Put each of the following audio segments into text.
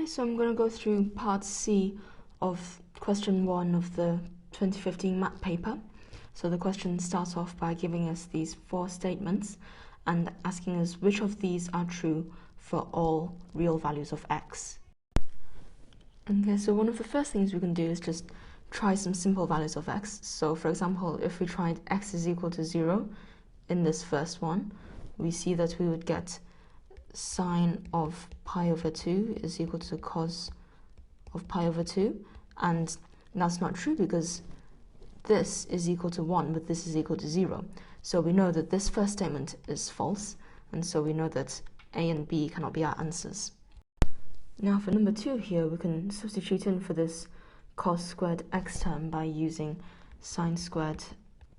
Hi, so I'm going to go through part C of question 1 of the 2015 math paper. So the question starts off by giving us these 4 statements and asking us which of these are true for all real values of x. Okay, so one of the first things we can do is just try some simple values of x. So for example, if we tried x is equal to 0 in this first one, we see that we would get sine of pi over 2 is equal to cos of pi over 2, and that's not true because this is equal to 1 but this is equal to 0. So we know that this first statement is false, and so we know that A and B cannot be our answers. Now for number 2 here, we can substitute in for this cos squared x term by using sine squared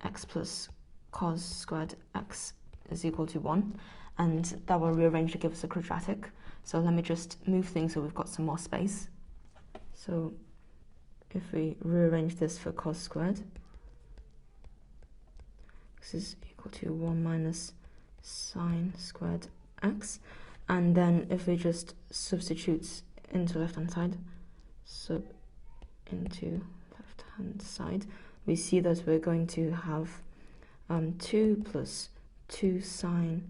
x plus cos squared x is equal to 1, and that will rearrange to give us a quadratic. So let me just move things so we've got some more space. So if we rearrange this for cos squared, this is equal to 1 minus sine squared x, and then if we just substitute into left hand side, we see that we're going to have 2 plus 2 sine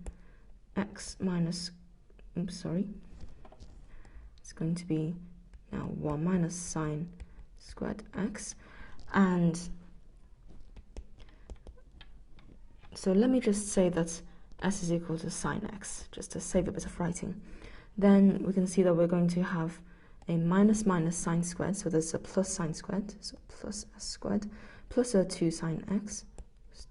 x minus, it's going to be now 1 minus sine squared x. And so let me just say that s is equal to sine x, just to save a bit of writing. Then we can see that we're going to have a minus sine squared, so there's a plus sine squared, so plus s squared, plus a 2 sine x,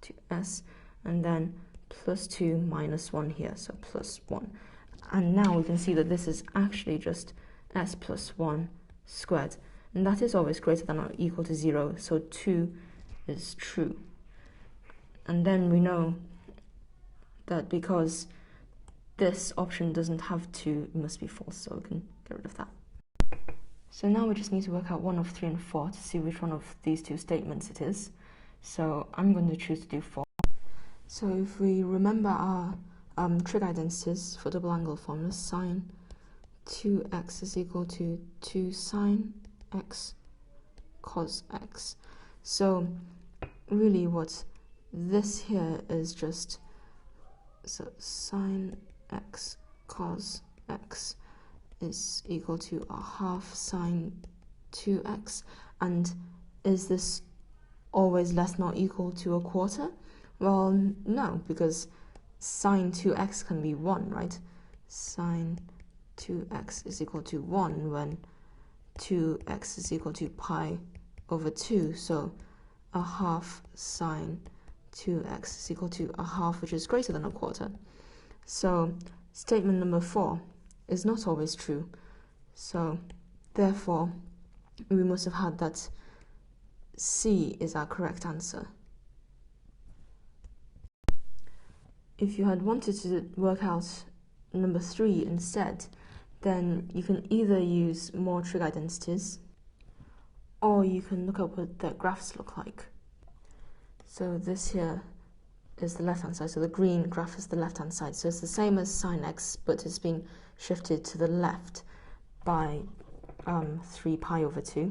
2s, and then plus 2 minus 1 here, so plus 1. And now we can see that this is actually just s plus 1 squared, and that is always greater than or equal to 0, so 2 is true. And then we know that because this option doesn't have 2, it must be false, so we can get rid of that. So now we just need to work out one of 3 and 4 to see which one of these 2 statements it is. So I'm going to choose to do 4. So if we remember our trig identities for double angle formula, sine 2x is equal to 2 sine x cos x. So really what this here is just, so sine x cos x is equal to a half sine 2x. And is this always less than or equal to a quarter? Well, no, because sine 2x can be 1, right? Sine 2x is equal to 1 when 2x is equal to pi over 2, so a half sine 2x is equal to a half, which is greater than a quarter. So statement number 4 is not always true. So therefore, we must have had that C is our correct answer. If you had wanted to work out number 3 instead, then you can either use more trig identities, or you can look up what the graphs look like. So this here is the left-hand side, so the green graph is the left-hand side. So it's the same as sine x, but it's been shifted to the left by 3 pi over 2.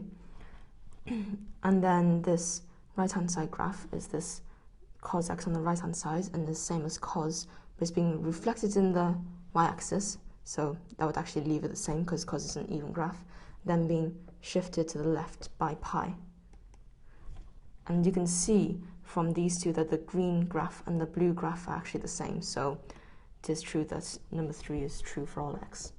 And then this right-hand side graph is this cos x on the right-hand side, and the same as cos, but it's being reflected in the y-axis, so that would actually leave it the same because cos is an even graph, then being shifted to the left by pi. And you can see from these two that the green graph and the blue graph are actually the same, so it is true that number 3 is true for all x.